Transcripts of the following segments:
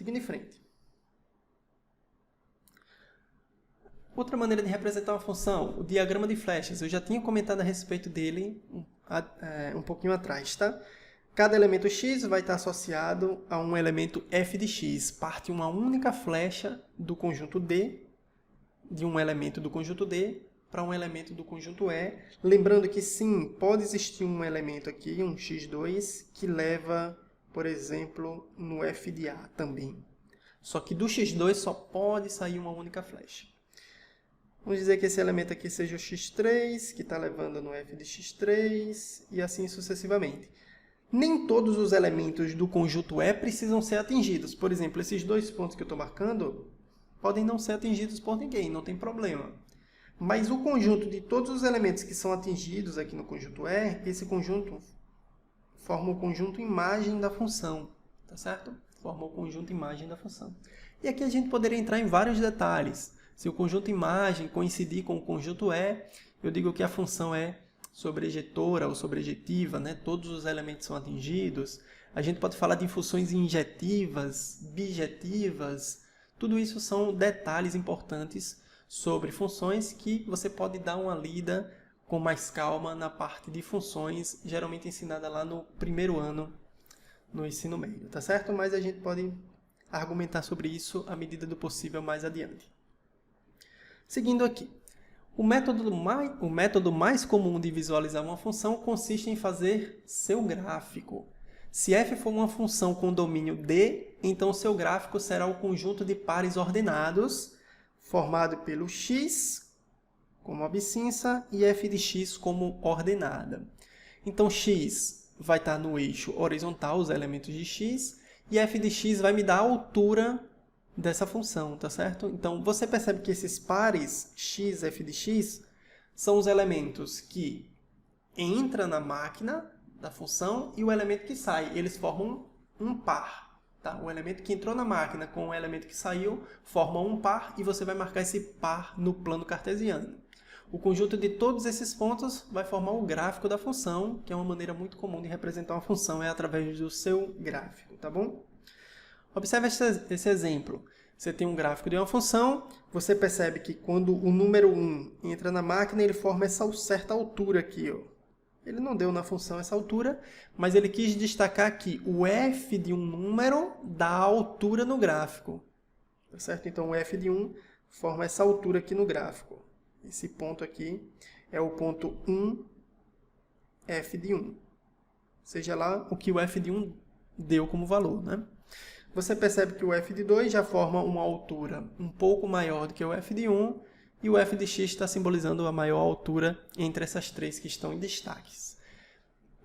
Seguindo em frente. Outra maneira de representar uma função, o diagrama de flechas. Eu já tinha comentado a respeito dele um pouquinho atrás, tá? Cada elemento x vai estar associado a um elemento f de x. Parte uma única flecha do conjunto D, de um elemento do conjunto D, para um elemento do conjunto E. Lembrando que sim, pode existir um elemento aqui, um x2, que leva, por exemplo, no f de A também. Só que do x2 só pode sair uma única flecha. Vamos dizer que esse elemento aqui seja o x3, que está levando no f de x3, e assim sucessivamente. Nem todos os elementos do conjunto E precisam ser atingidos. Por exemplo, esses dois pontos que eu estou marcando podem não ser atingidos por ninguém, não tem problema. Mas o conjunto de todos os elementos que são atingidos aqui no conjunto E, esse conjunto forma o conjunto imagem da função, tá certo? Forma o conjunto imagem da função. E aqui a gente poderia entrar em vários detalhes. Se o conjunto imagem coincidir com o conjunto E, eu digo que a função é sobrejetora ou sobrejetiva, né? Todos os elementos são atingidos. A gente pode falar de funções injetivas, bijetivas. Tudo isso são detalhes importantes sobre funções que você pode dar uma lida com mais calma na parte de funções, geralmente ensinada lá no primeiro ano no ensino médio, tá certo? Mas a gente pode argumentar sobre isso à medida do possível mais adiante. Seguindo aqui, o método mais comum de visualizar uma função consiste em fazer seu gráfico. Se f for uma função com domínio D, então seu gráfico será o conjunto de pares ordenados, formado pelo x como abscissa e f de x como ordenada. Então, x vai estar no eixo horizontal, os elementos de x, e f de x vai me dar a altura dessa função, tá certo? Então, você percebe que esses pares x, f de x, são os elementos que entram na máquina da função e o elemento que sai. Eles formam um par. Tá? O elemento que entrou na máquina com o elemento que saiu formam um par e você vai marcar esse par no plano cartesiano. O conjunto de todos esses pontos vai formar o gráfico da função, que é uma maneira muito comum de representar uma função, é através do seu gráfico, tá bom? Observe esse exemplo. Você tem um gráfico de uma função, você percebe que quando o número 1 entra na máquina, ele forma essa certa altura aqui. Ó. Ele não deu na função essa altura, mas ele quis destacar que o f de um número dá altura no gráfico. Tá certo? Então, o f de 1 forma essa altura aqui no gráfico. Esse ponto aqui é o ponto 1, f de 1. Seja lá o que o f de 1 deu como valor, né? Você percebe que o f de 2 já forma uma altura um pouco maior do que o f de 1 e o f de x está simbolizando a maior altura entre essas três que estão em destaques.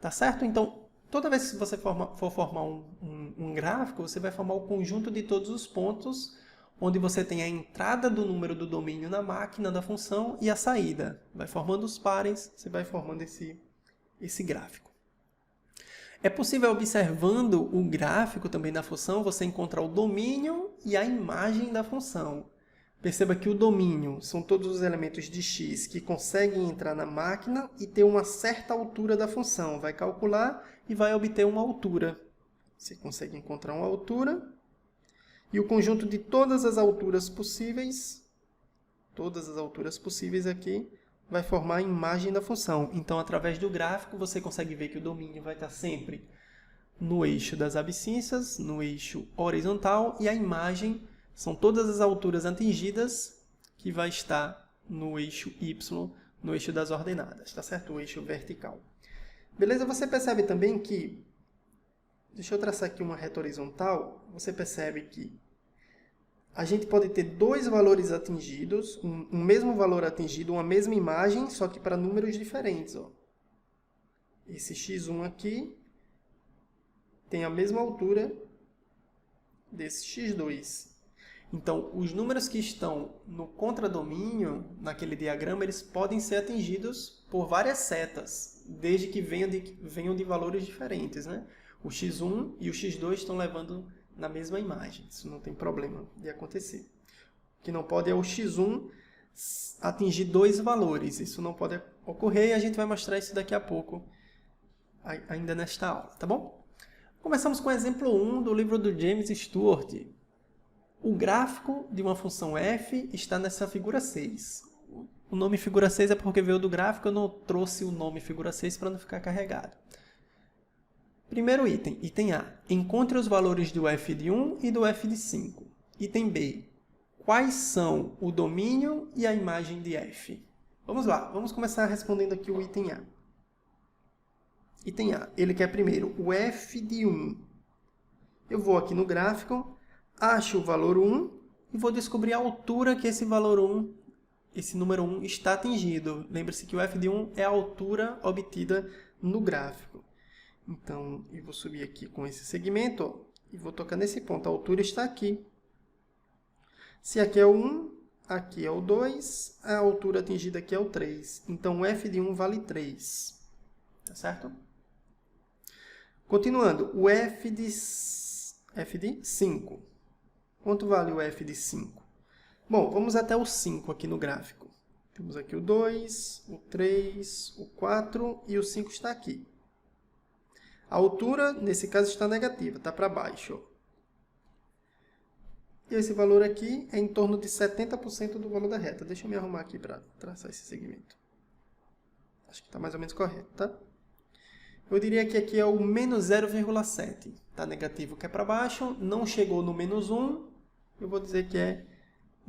Tá certo? Então, toda vez que você for formar um gráfico, você vai formar o conjunto de todos os pontos onde você tem a entrada do número do domínio na máquina da função e a saída. Vai formando os pares, você vai formando esse gráfico. É possível, observando o gráfico também da função, você encontrar o domínio e a imagem da função. Perceba que o domínio são todos os elementos de x que conseguem entrar na máquina e ter uma certa altura da função. Vai calcular e vai obter uma altura. Você consegue encontrar uma altura. E o conjunto de todas as alturas possíveis aqui, vai formar a imagem da função. Então, através do gráfico, você consegue ver que o domínio vai estar sempre no eixo das abscissas, no eixo horizontal, e a imagem são todas as alturas atingidas que vai estar no eixo y, no eixo das ordenadas, tá certo? O eixo vertical. Beleza? Você percebe também que, deixa eu traçar aqui uma reta horizontal, você percebe que a gente pode ter dois valores atingidos, um mesmo valor atingido, uma mesma imagem, só que para números diferentes. Ó. Esse x1 aqui tem a mesma altura desse x2. Então, os números que estão no contradomínio, naquele diagrama, eles podem ser atingidos por várias setas, desde que venham de valores diferentes. Né? O x1 e o x2 estão levando na mesma imagem. Isso não tem problema de acontecer. O que não pode é o x1 atingir dois valores. Isso não pode ocorrer e a gente vai mostrar isso daqui a pouco, ainda nesta aula, tá bom? Começamos com o exemplo 1 do livro do James Stewart. O gráfico de uma função f está nessa figura 6. O nome figura 6 é porque veio do gráfico, eu não trouxe o nome figura 6 para não ficar carregado. Primeiro item, item A. Encontre os valores do f de 1 e do f de 5. Item B. Quais são o domínio e a imagem de f? Vamos lá, vamos começar respondendo aqui o item A. Item A, ele quer primeiro o f de 1. Eu vou aqui no gráfico, acho o valor 1 e vou descobrir a altura que esse valor 1, esse número 1, está atingido. Lembre-se que o f de 1 é a altura obtida no gráfico. Então, eu vou subir aqui com esse segmento, ó, e vou tocar nesse ponto. A altura está aqui. Se aqui é o 1, aqui é o 2, a altura atingida aqui é o 3. Então, o f de 1 vale 3. Tá certo? Continuando, o f de 5. Quanto vale o f de 5? Bom, vamos até o 5 aqui no gráfico. Temos aqui o 2, o 3, o 4 e o 5 está aqui. A altura, nesse caso, está negativa, está para baixo. E esse valor aqui é em torno de 70% do valor da reta. Deixa eu me arrumar aqui para traçar esse segmento. Acho que está mais ou menos correto, tá? Eu diria que aqui é o menos 0,7. Está negativo, que é para baixo. Não chegou no menos 1. Eu vou dizer que é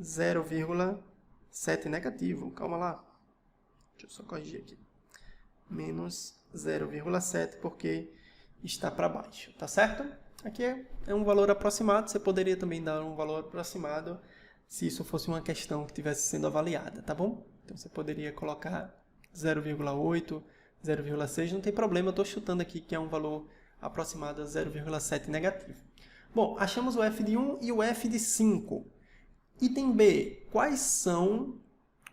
0,7 negativo. Calma lá. Deixa eu só corrigir aqui. Menos 0,7, porque está para baixo, tá certo? Aqui é um valor aproximado, você poderia também dar um valor aproximado se isso fosse uma questão que estivesse sendo avaliada, tá bom? Então você poderia colocar 0,8, 0,6, não tem problema, eu estou chutando aqui que é um valor aproximado a 0,7 negativo. Bom, achamos o f de 1 e o f de 5. Item B, quais são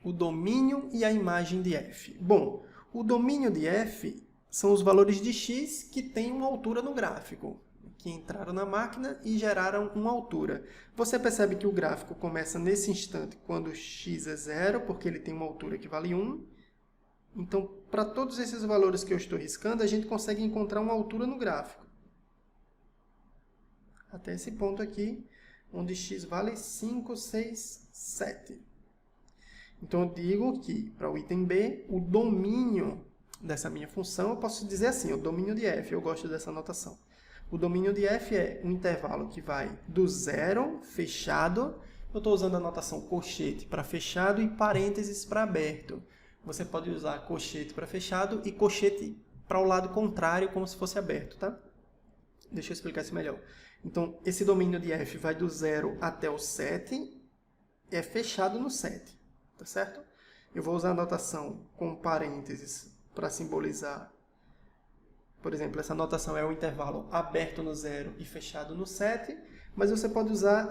o domínio e a imagem de f? Bom, o domínio de f são os valores de x que têm uma altura no gráfico, que entraram na máquina e geraram uma altura. Você percebe que o gráfico começa nesse instante quando x é 0, porque ele tem uma altura que vale 1. Então, para todos esses valores que eu estou riscando, a gente consegue encontrar uma altura no gráfico. Até esse ponto aqui, onde x vale 5, 6, 7. Então, eu digo que, para o item B, o domínio dessa minha função, eu posso dizer assim, o domínio de f, eu gosto dessa notação. O domínio de f é um intervalo que vai do 0, fechado, eu estou usando a notação colchete para fechado e parênteses para aberto. Você pode usar colchete para fechado e colchete para o lado contrário, como se fosse aberto, tá? Deixa eu explicar isso melhor. Então, esse domínio de f vai do 0 até o 7, é fechado no 7, tá certo? Eu vou usar a notação com parênteses para simbolizar, por exemplo, essa notação é o intervalo aberto no 0 e fechado no 7, mas você pode usar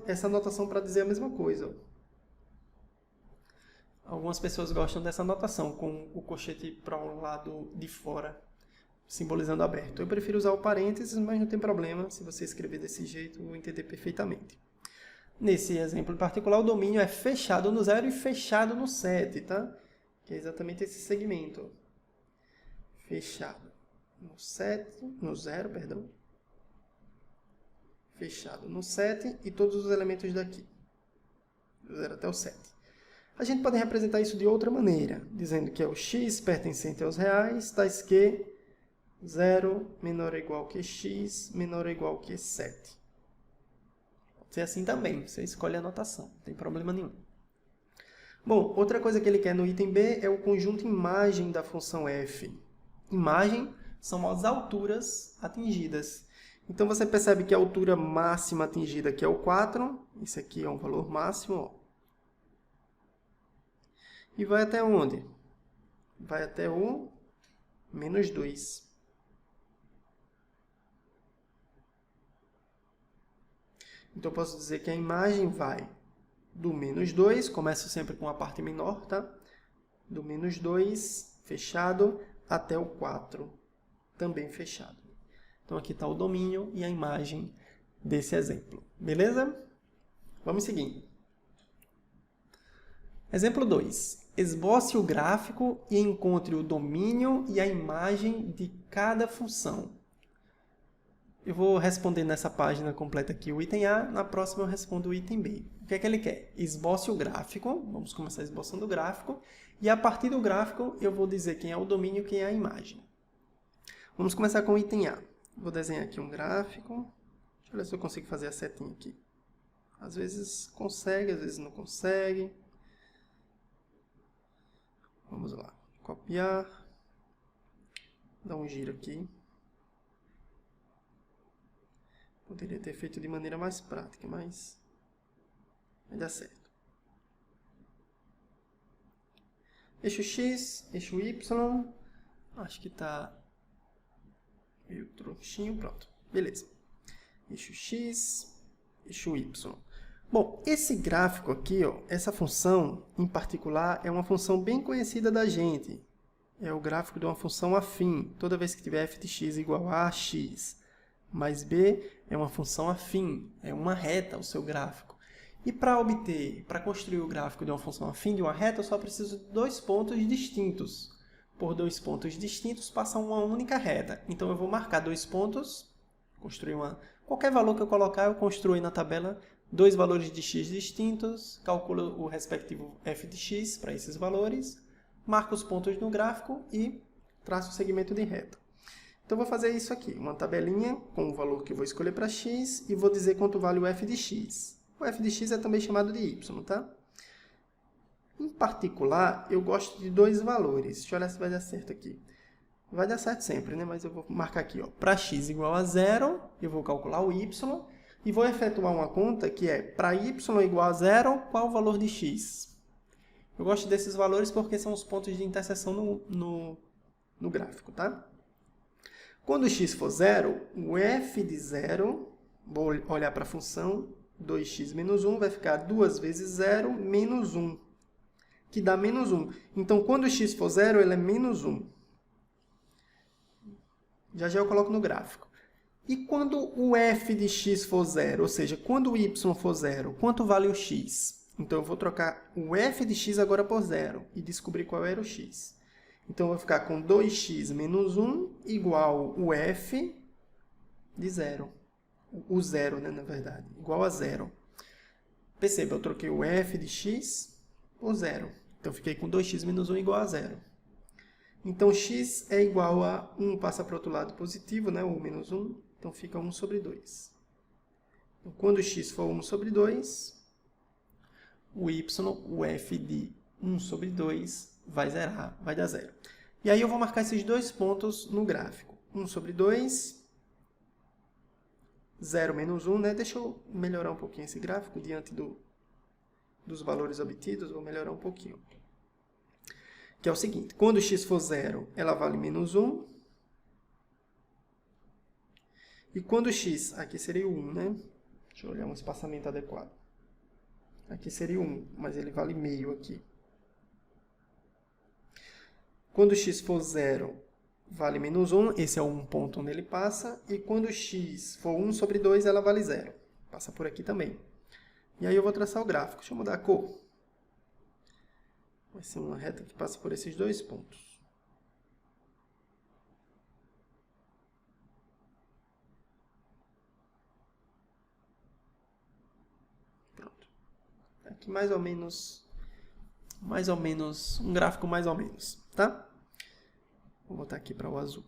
essa notação para dizer a mesma coisa. Algumas pessoas gostam dessa notação, com o colchete para o lado de fora, simbolizando aberto. Eu prefiro usar o parênteses, mas não tem problema, se você escrever desse jeito, eu vou entender perfeitamente. Nesse exemplo em particular, o domínio é fechado no 0 e fechado no 7, tá? Que é exatamente esse segmento. Fechado no 7, no 0, perdão. Fechado no 7 e todos os elementos daqui. Do 0 até o 7. A gente pode representar isso de outra maneira, dizendo que é o x pertencente aos reais, tais que 0 menor ou igual que x menor ou igual que 7. Pode ser assim também, você escolhe a notação, não tem problema nenhum. Bom, outra coisa que ele quer no item B é o conjunto imagem da função f. Imagem são as alturas atingidas. Então, você percebe que a altura máxima atingida aqui é o 4. Esse aqui é um valor máximo. Ó. E vai até onde? Vai até o menos 2. Então, eu posso dizer que a imagem vai do menos 2, começo sempre com a parte menor, tá? Do menos 2, fechado, até o 4, também fechado. Então, aqui está o domínio e a imagem desse exemplo. Beleza? Vamos seguindo. Exemplo 2. Esboce o gráfico e encontre o domínio e a imagem de cada função. eu vou responder nessa página completa aqui o item A, na próxima eu respondo o item B. O que é que ele quer? Esboce o gráfico, vamos começar esboçando o gráfico, e a partir do gráfico eu vou dizer quem é o domínio e quem é a imagem. Vamos começar com o item A. Vou desenhar aqui um gráfico, deixa eu ver se eu consigo fazer a setinha aqui. Às vezes consegue, às vezes não consegue. Vamos lá, copiar, dar um giro aqui. Poderia ter feito de maneira mais prática, mas vai dar certo. Eixo X, eixo Y, acho que está meio tronquinho, pronto. Beleza. Eixo X, eixo Y. Bom, esse gráfico aqui, ó, essa função em particular é uma função bem conhecida da gente. É o gráfico de uma função afim. Toda vez que tiver f de x igual a x mais b, é uma função afim, é uma reta o seu gráfico. E para construir o gráfico de uma função afim de uma reta, eu só preciso de dois pontos distintos. Por dois pontos distintos passa uma única reta. Então eu vou marcar dois pontos, construir qualquer valor que eu colocar, eu construo aí na tabela dois valores de x distintos, calculo o respectivo f de x para esses valores, marco os pontos no gráfico e traço o segmento de reta. Então, eu vou fazer isso aqui, uma tabelinha com o valor que eu vou escolher para x e vou dizer quanto vale o f de x. O f de x é também chamado de y, tá? Em particular, eu gosto de dois valores. Deixa eu olhar se vai dar certo aqui. Vai dar certo sempre, né? Mas eu vou marcar aqui, ó, para x igual a 0, eu vou calcular o y e vou efetuar uma conta que é para y igual a 0, qual o valor de x? Eu gosto desses valores porque são os pontos de interseção no gráfico, tá? Quando x for 0, o f de 0, vou olhar para a função, 2x menos 1, vai ficar 2 vezes 0 menos 1, que dá menos 1. Então, quando x for 0, ele é menos 1. Já eu coloco no gráfico. E quando o f de x for 0, ou seja, quando o y for 0, quanto vale o x? Então, eu vou trocar o f de x agora por 0 e descobrir qual era o x. Então, eu vou ficar com 2x menos 1 igual o f de 0. O 0, né, na verdade, igual a 0. Perceba, eu troquei o f de x por 0. Então, fiquei com 2x menos 1 igual a 0. Então, x é igual a 1, passa para o outro lado positivo, né, o menos 1. Então, fica 1 sobre 2. Então, quando x for 1 sobre 2, o y, o f de 1 sobre 2, vai zerar, vai dar 0. E aí eu vou marcar esses dois pontos no gráfico. 1 sobre 2, 0 menos 1, né? Deixa eu melhorar um pouquinho esse gráfico diante dos valores obtidos, vou melhorar um pouquinho. Que é o seguinte, quando x for 0, ela vale menos 1. E quando x, aqui seria o 1, né? Deixa eu olhar um espaçamento adequado. Aqui seria 1, mas ele vale meio aqui. Quando x for 0, vale menos 1, esse é um ponto onde ele passa. E quando x for 1 sobre 2, ela vale 0. Passa por aqui também. E aí eu vou traçar o gráfico. Deixa eu mudar a cor. Vai ser uma reta que passa por esses dois pontos. Pronto. Aqui mais ou menos, um gráfico mais ou menos, tá? Vou botar aqui para o azul.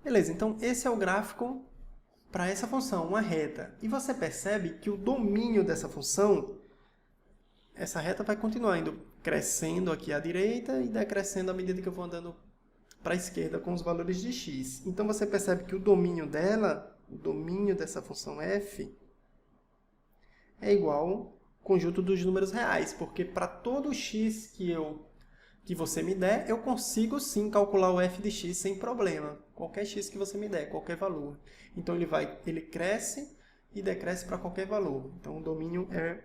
Beleza, então esse é o gráfico para essa função, uma reta. E você percebe que o domínio dessa função, essa reta vai continuar indo crescendo aqui à direita e decrescendo à medida que eu vou andando para a esquerda com os valores de x. Então você percebe que o domínio dela, o domínio dessa função f, é igual ao conjunto dos números reais, porque para todo x que você me der, eu consigo sim calcular o f de x sem problema. Qualquer x que você me der, qualquer valor. Então ele cresce e decresce para qualquer valor. Então o domínio é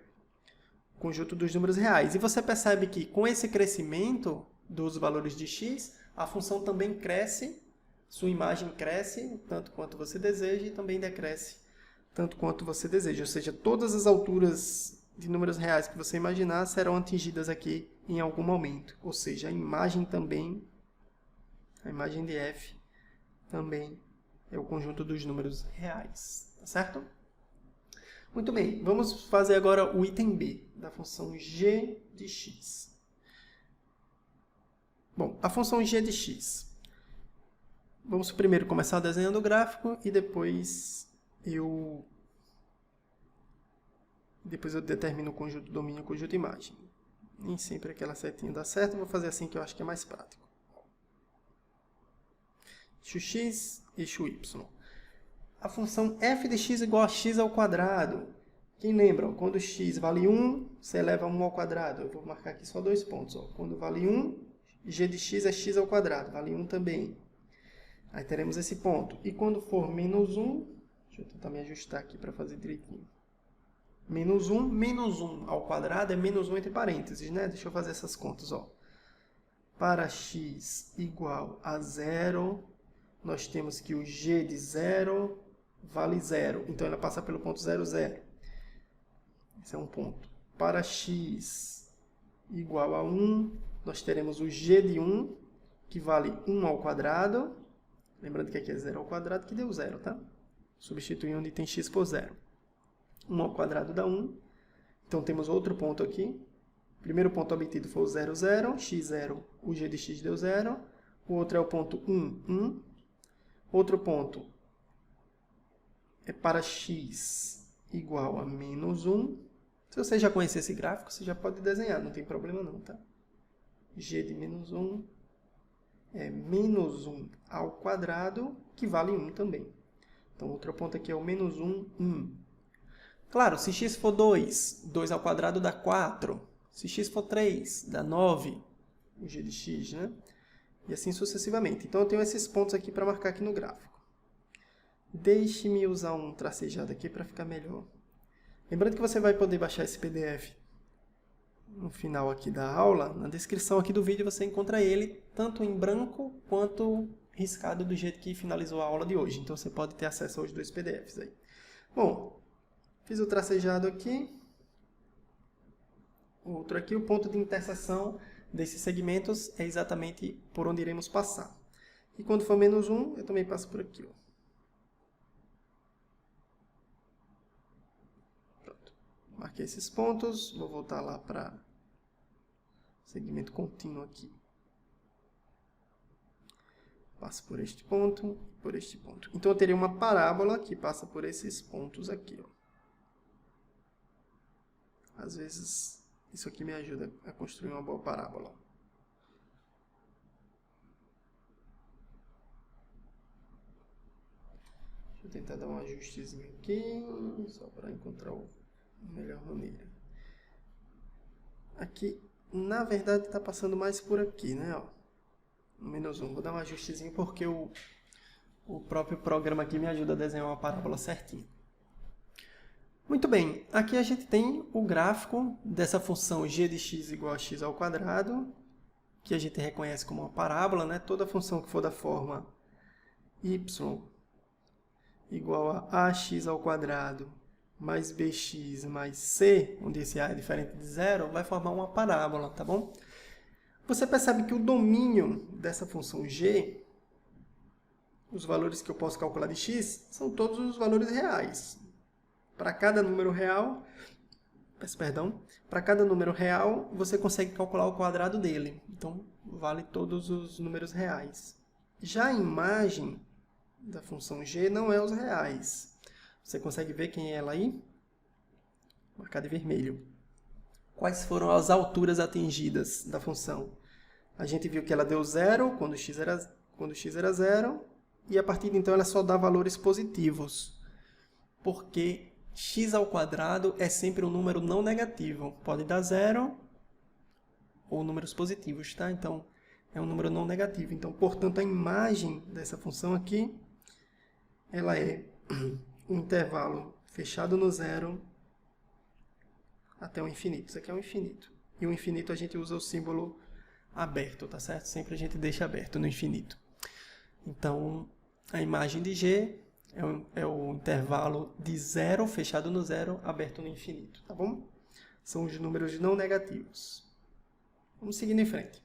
o conjunto dos números reais. E você percebe que com esse crescimento dos valores de x, a função também cresce, sua imagem cresce tanto quanto você deseja e também decresce tanto quanto você deseja. Ou seja, todas as alturas de números reais que você imaginar serão atingidas aqui em algum momento. Ou seja, a imagem de f também é o conjunto dos números reais, tá certo? Muito bem, vamos fazer agora o item B, da função g de x. Bom, a função g de x. Vamos primeiro começar desenhando o gráfico e depois eu determino o conjunto domínio e o conjunto imagem. Nem sempre aquela setinha dá certo, vou fazer assim que eu acho que é mais prático. Eixo x, eixo y. A função f de x igual a x ao quadrado. Quem lembra? Quando x vale 1, você eleva 1 ao quadrado. Eu vou marcar aqui só 2 pontos. Quando vale 1, g de x é x ao quadrado. Vale 1 também. Aí teremos esse ponto. E quando for menos 1, deixa eu tentar me ajustar aqui para fazer direitinho. Menos 1 ao quadrado é menos 1 entre parênteses, né? Deixa eu fazer essas contas. Para x igual a 0, nós temos que o g de 0 vale 0. Então, ela passa pelo ponto 0, 0. Esse é um ponto. Para x igual a 1, nós teremos o g de 1, que vale 1 ao quadrado. Lembrando que aqui é 0 ao quadrado, que deu 0, tá? Substitui onde tem x por 0. 1 ao quadrado dá 1. Então, temos outro ponto aqui. O primeiro ponto obtido foi o 0, 0. x0, o g de x deu 0. O outro é o ponto 1, 1. Outro ponto é para x igual a menos 1. Se você já conhecer esse gráfico, você já pode desenhar, não tem problema não, tá? G de menos 1 é menos 1 ao quadrado, que vale 1 também. Então, outro ponto aqui é o menos 1, 1. Claro, se x for 2, 2 ao quadrado dá 4. Se x for 3, dá 9, o g de x, né? E assim sucessivamente. Então, eu tenho esses pontos aqui para marcar aqui no gráfico. Deixe-me usar um tracejado aqui para ficar melhor. Lembrando que você vai poder baixar esse PDF no final aqui da aula. Na descrição aqui do vídeo você encontra ele tanto em branco quanto riscado do jeito que finalizou a aula de hoje. Então, você pode ter acesso aos dois PDFs aí. Bom, fiz o tracejado aqui. Outro aqui, o ponto de interseção desses segmentos é exatamente por onde iremos passar. E quando for menos 1, eu também passo por aqui. Pronto. Marquei esses pontos. Vou voltar lá para segmento contínuo aqui. Passo por este ponto e por este ponto. Então, eu teria uma parábola que passa por esses pontos aqui. Às vezes, isso aqui me ajuda a construir uma boa parábola. Deixa eu tentar dar um ajustezinho aqui, só para encontrar a melhor maneira. Aqui, na verdade, está passando mais por aqui, né? Menos 1. Vou dar um ajustezinho porque o próprio programa aqui me ajuda a desenhar uma parábola certinho. Muito bem, aqui a gente tem o gráfico dessa função g de x igual a x ao quadrado, que a gente reconhece como uma parábola, né? Toda função que for da forma y igual a ax ao quadrado mais bx mais c, onde esse a é diferente de zero, vai formar uma parábola, tá bom? Você percebe que o domínio dessa função g, os valores que eu posso calcular de x, são todos os valores reais. Para cada número real, para cada número real, você consegue calcular o quadrado dele. Então, vale todos os números reais. Já a imagem da função g não é os reais. Você consegue ver quem é ela aí? Marcada em vermelho. Quais foram as alturas atingidas da função? A gente viu que ela deu 0 quando x era 0, e a partir de então ela só dá valores positivos. Porque x ao quadrado é sempre um número não negativo. Pode dar 0 ou números positivos, tá? Então, é um número não negativo. Então, portanto, a imagem dessa função aqui, ela é um intervalo fechado no zero até o infinito. Isso aqui é o infinito. E o infinito a gente usa o símbolo aberto, tá certo? Sempre a gente deixa aberto no infinito. Então, a imagem de G é o intervalo de zero, fechado no zero, aberto no infinito, tá bom? São os números não negativos. Vamos seguindo em frente.